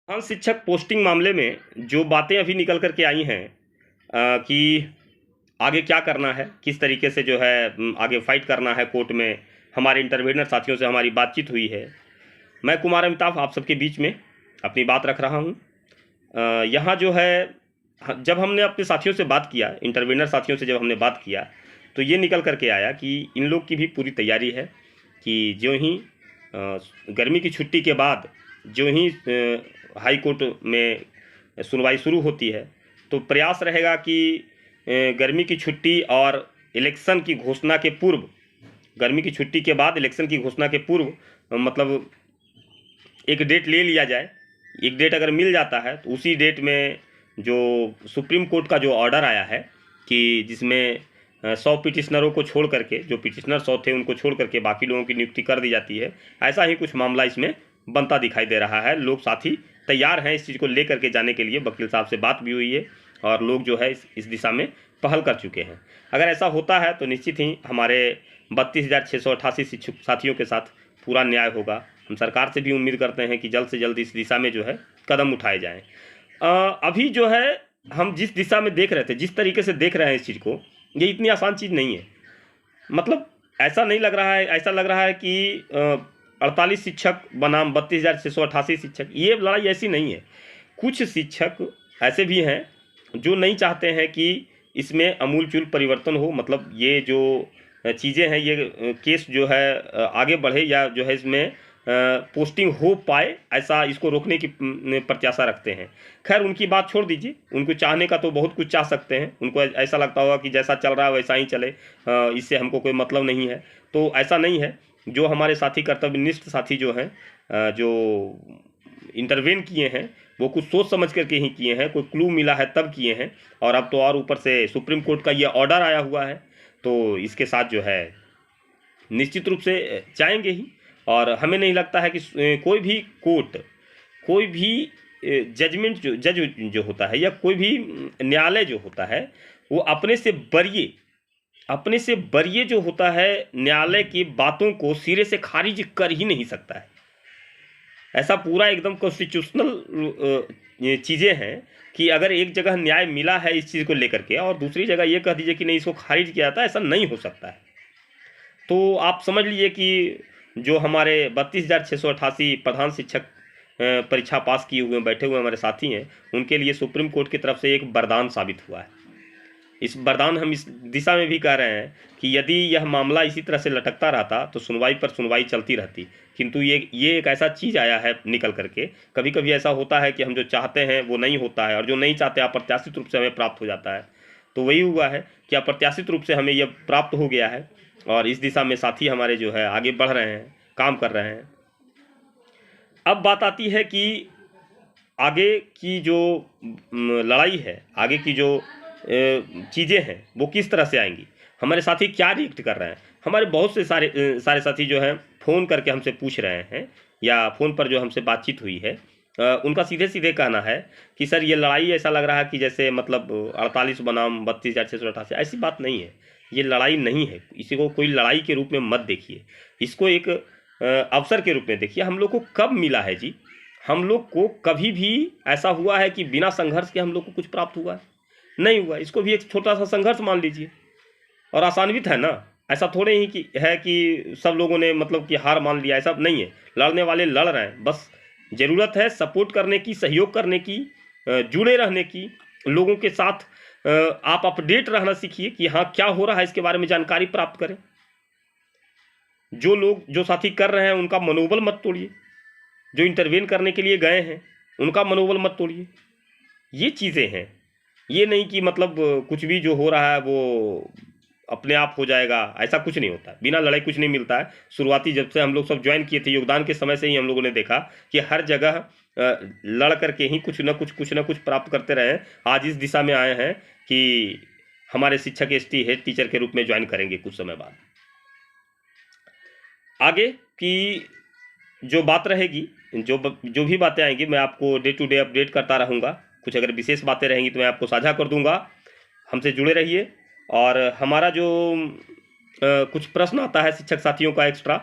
प्रधान शिक्षक पोस्टिंग मामले में जो बातें अभी निकल कर के आई हैं कि आगे क्या करना है, किस तरीके से जो है आगे फाइट करना है कोर्ट में। हमारे इंटरवेनर साथियों से हमारी बातचीत हुई है। मैं कुमार अमिताभ आप सबके बीच में अपनी बात रख रहा हूँ। यहाँ जो है जब हमने अपने साथियों से बात किया, इंटरवेनर साथियों से जब हमने बात किया, तो ये निकल कर के आया कि इन लोग की भी पूरी तैयारी है कि जो ही गर्मी की छुट्टी के बाद जो ही हाई कोर्ट में सुनवाई शुरू होती है, तो प्रयास रहेगा कि गर्मी की छुट्टी और इलेक्शन की घोषणा के पूर्व, गर्मी की छुट्टी के बाद इलेक्शन की घोषणा के पूर्व मतलब एक डेट ले लिया जाए। एक डेट अगर मिल जाता है तो उसी डेट में जो सुप्रीम कोर्ट का जो ऑर्डर आया है कि जिसमें 100 पिटिशनरों को छोड़ करके, जो पिटिशनर 100 थे उनको छोड़ करके बाकी लोगों की नियुक्ति कर दी जाती है, ऐसा ही कुछ मामला इसमें बनता दिखाई दे रहा है। लोग साथी तैयार हैं इस चीज़ को लेकर के जाने के लिए। वकील साहब से बात भी हुई है और लोग जो है इस दिशा में पहल कर चुके हैं। अगर ऐसा होता है तो निश्चित ही हमारे 32,688 शिक्षक साथियों के साथ पूरा न्याय होगा। हम सरकार से भी उम्मीद करते हैं कि जल्द से जल्द इस दिशा में जो है कदम उठाए जाएं। अभी जो है हम जिस दिशा में देख रहे थे, जिस तरीके से देख रहे हैं इस चीज़ को, ये इतनी आसान चीज़ नहीं है। मतलब ऐसा नहीं लग रहा है, ऐसा लग रहा है कि 48 शिक्षक बनाम 32,688 शिक्षक, ये लड़ाई ऐसी नहीं है। कुछ शिक्षक ऐसे भी हैं जो नहीं चाहते हैं कि इसमें अमूलचूल परिवर्तन हो। मतलब ये जो चीज़ें हैं, ये केस जो है आगे बढ़े या जो है इसमें पोस्टिंग हो पाए, ऐसा इसको रोकने की प्रत्याशा रखते हैं। खैर उनकी बात छोड़ दीजिए, उनको चाहने का तो बहुत कुछ चाह सकते हैं। उनको ऐसा लगता होगा कि जैसा चल रहा है वैसा ही चले, इससे हमको कोई मतलब नहीं है। तो ऐसा नहीं है। जो हमारे साथी कर्तव्यनिष्ठ साथी जो हैं, जो इंटरवेन किए हैं, वो कुछ सोच समझ करके ही किए हैं, कोई क्लू मिला है तब किए हैं। और अब तो और ऊपर से सुप्रीम कोर्ट का ये ऑर्डर आया हुआ है, तो इसके साथ जो है निश्चित रूप से जाएंगे ही। और हमें नहीं लगता है कि कोई भी कोर्ट, कोई भी जजमेंट जो जज जो होता है या कोई भी न्यायालय जो होता है, वो अपने से बरिए जो होता है न्यायालय की बातों को सिरे से खारिज कर ही नहीं सकता है। ऐसा पूरा एकदम कॉन्स्टिट्यूशनल चीज़ें हैं कि अगर एक जगह न्याय मिला है इस चीज़ को लेकर के और दूसरी जगह ये कह दीजिए कि नहीं इसको खारिज किया जाता है, ऐसा नहीं हो सकता है। तो आप समझ लीजिए कि जो हमारे 32,688 प्रधान शिक्षक परीक्षा पास किए हुए बैठे हुए हमारे साथी हैं, उनके लिए सुप्रीम कोर्ट की तरफ से एक वरदान साबित हुआ है। इस वरदान हम इस दिशा में भी कह रहे हैं कि यदि यह मामला इसी तरह से लटकता रहता तो सुनवाई पर सुनवाई चलती रहती। किंतु ये एक ऐसा चीज़ आया है निकल करके। कभी कभी ऐसा होता है कि हम जो चाहते हैं वो नहीं होता है, और जो नहीं चाहते अप्रत्याशित रूप से हमें प्राप्त हो जाता है। तो वही हुआ है कि अप्रत्याशित रूप से हमें यह प्राप्त हो गया है, और इस दिशा में साथी हमारे जो है आगे बढ़ रहे हैं, काम कर रहे हैं। अब बात आती है कि आगे की जो लड़ाई है, आगे की जो चीज़ें हैं वो किस तरह से आएंगी, हमारे साथी क्या रिएक्ट कर रहे हैं। हमारे बहुत से सारे साथी जो हैं फ़ोन करके हमसे पूछ रहे हैं, या फ़ोन पर जो हमसे बातचीत हुई है, उनका सीधे सीधे कहना है कि सर ये लड़ाई ऐसा लग रहा है कि जैसे मतलब 48 बनाम 32,688। ऐसी बात नहीं है, ये लड़ाई नहीं है। इसी को कोई लड़ाई के रूप में मत देखिए, इसको एक अवसर के रूप में देखिए। हम लोग को कब मिला है जी? हम लोग को कभी भी ऐसा हुआ है कि बिना संघर्ष के हम लोग को कुछ प्राप्त हुआ है? नहीं हुआ। इसको भी एक छोटा सा संघर्ष मान लीजिए, और आसान्वित है ना। ऐसा थोड़े ही कि है कि सब लोगों ने मतलब कि हार मान लिया, ऐसा नहीं है। लड़ने वाले लड़ रहे हैं, बस ज़रूरत है सपोर्ट करने की, सहयोग करने की, जुड़े रहने की। लोगों के साथ आप अपडेट रहना सीखिए कि हाँ क्या हो रहा है, इसके बारे में जानकारी प्राप्त करें। जो लोग, जो साथी कर रहे हैं उनका मनोबल मत तोड़िए, जो इंटरवेन करने के लिए गए हैं उनका मनोबल मत तोड़िए। ये चीज़ें हैं। ये नहीं कि मतलब कुछ भी जो हो रहा है वो अपने आप हो जाएगा, ऐसा कुछ नहीं होता है। बिना लड़ाई कुछ नहीं मिलता है। शुरुआती जब से हम लोग सब ज्वाइन किए थे, योगदान के समय से ही हम लोगों ने देखा कि हर जगह लड़ करके ही कुछ ना कुछ प्राप्त करते रहे। आज इस दिशा में आए हैं कि हमारे शिक्षक एसटी हेड टीचर के रूप में ज्वाइन करेंगे कुछ समय बाद। आगे की जो बात रहेगी, जो भी बातें आएंगी, मैं आपको डे टू डे अपडेट करता रहूँगा। कुछ अगर विशेष बातें रहेंगी तो मैं आपको साझा कर दूंगा। हमसे जुड़े रहिए। और हमारा जो कुछ प्रश्न आता है शिक्षक साथियों का एक्स्ट्रा,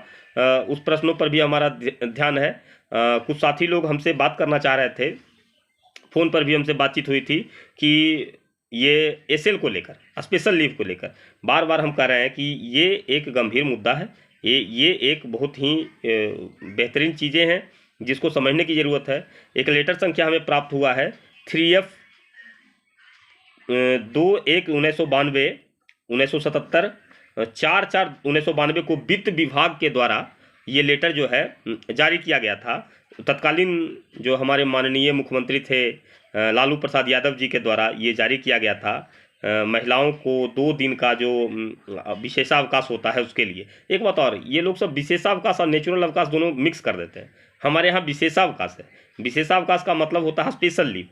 उस प्रश्नों पर भी हमारा ध्यान है। कुछ साथी लोग हमसे बात करना चाह रहे थे, फ़ोन पर भी हमसे बातचीत हुई थी कि ये एसएल को लेकर, स्पेशल लीव को लेकर बार बार हम कह रहे हैं कि ये एक गंभीर मुद्दा है। ये एक बहुत ही बेहतरीन चीज़ें हैं जिसको समझने की ज़रूरत है। एक लेटर संख्या हमें प्राप्त हुआ है 3F 2/1/1992 1977 4/4/1992 को वित्त विभाग के द्वारा ये लेटर जो है जारी किया गया था। तत्कालीन जो हमारे माननीय मुख्यमंत्री थे लालू प्रसाद यादव जी के द्वारा ये जारी किया गया था। महिलाओं को 2 दिन का जो विशेषावकाश होता है उसके लिए। एक बात और, ये लोग सब विशेषावकाश और नेचुरल अवकाश दोनों मिक्स कर देते हैं। हमारे यहाँ विशेषावकाश है, विशेषावकाश का मतलब होता है स्पेशल लीव,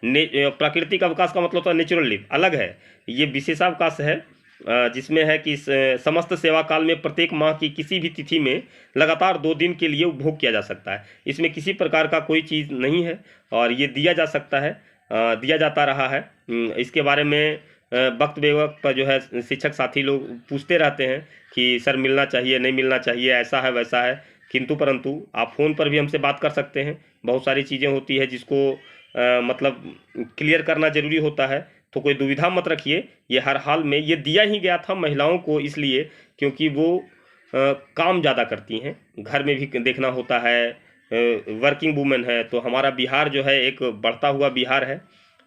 प्राकृतिक अवकाश का मतलब होता है नेचुरल लीव, अलग है। ये विशेषावकाश है जिसमें है कि समस्त सेवा काल में प्रत्येक माह की किसी भी तिथि में लगातार 2 दिन के लिए उपभोग किया जा सकता है। इसमें किसी प्रकार का कोई चीज़ नहीं है और ये दिया जा सकता है, दिया जाता रहा है। इसके बारे में वक्त बेवक्त पर जो है शिक्षक साथी लोग पूछते रहते हैं कि सर मिलना चाहिए, नहीं मिलना चाहिए, ऐसा है वैसा है, किंतु परंतु आप फ़ोन पर भी हमसे बात कर सकते हैं। बहुत सारी चीज़ें होती है जिसको मतलब क्लियर करना ज़रूरी होता है, तो कोई दुविधा मत रखिए। ये हर हाल में ये दिया ही गया था महिलाओं को, इसलिए क्योंकि वो काम ज़्यादा करती हैं, घर में भी देखना होता है, वर्किंग वूमेन है। तो हमारा बिहार जो है एक बढ़ता हुआ बिहार है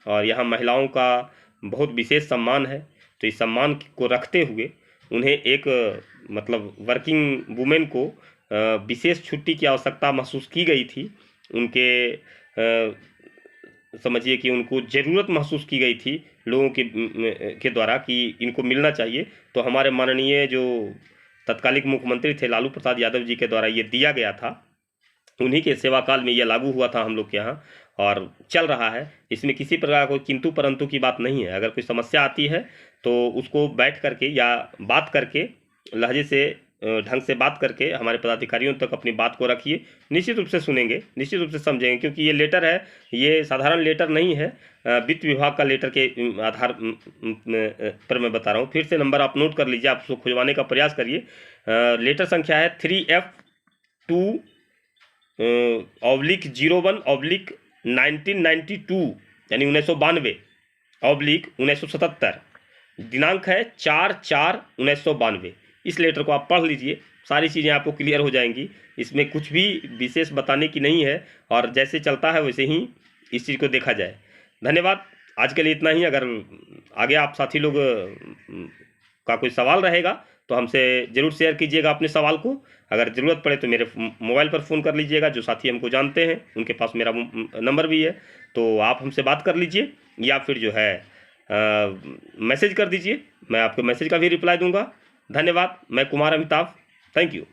और यहाँ महिलाओं का बहुत विशेष सम्मान है। तो इस सम्मान को रखते हुए उन्हें एक मतलब वर्किंग वूमेन को विशेष छुट्टी की आवश्यकता महसूस की गई थी। उनके समझिए कि उनको ज़रूरत महसूस की गई थी लोगों के द्वारा कि इनको मिलना चाहिए। तो हमारे माननीय जो तत्कालिक मुख्यमंत्री थे लालू प्रसाद यादव जी के द्वारा ये दिया गया था, उन्हीं के सेवा काल में ये लागू हुआ था हम लोग के यहाँ और चल रहा है। इसमें किसी प्रकार कोई किंतु परंतु की बात नहीं है। अगर कोई समस्या आती है तो उसको बैठ करके या बात करके, लहजे से ढंग से बात करके हमारे पदाधिकारियों तक अपनी बात को रखिए। निश्चित रूप से सुनेंगे, निश्चित रूप से समझेंगे, क्योंकि ये लेटर है, ये साधारण लेटर नहीं है, वित्त विभाग का लेटर के आधार पर मैं बता रहा हूँ। फिर से नंबर आप नोट कर लीजिए, आप उसको खुजवाने का प्रयास करिए। लेटर संख्या है 3F 2/01/1992 यानी 1992/1977, दिनांक है 4/4/1992। इस लेटर को आप पढ़ लीजिए, सारी चीज़ें आपको क्लियर हो जाएंगी। इसमें कुछ भी विशेष बताने की नहीं है और जैसे चलता है वैसे ही इस चीज़ को देखा जाए। धन्यवाद, आज के लिए इतना ही। अगर आगे आप साथी लोग का कोई सवाल रहेगा तो हमसे ज़रूर शेयर कीजिएगा अपने सवाल को। अगर ज़रूरत पड़े तो मेरे मोबाइल पर फ़ोन कर लीजिएगा, जो साथी हमको जानते हैं उनके पास मेरा नंबर भी है, तो आप हमसे बात कर लीजिए या फिर जो है मैसेज कर दीजिए, मैं आपको मैसेज का भी रिप्लाई दूंगा। धन्यवाद, मैं कुमार अमिताभ, थैंक यू।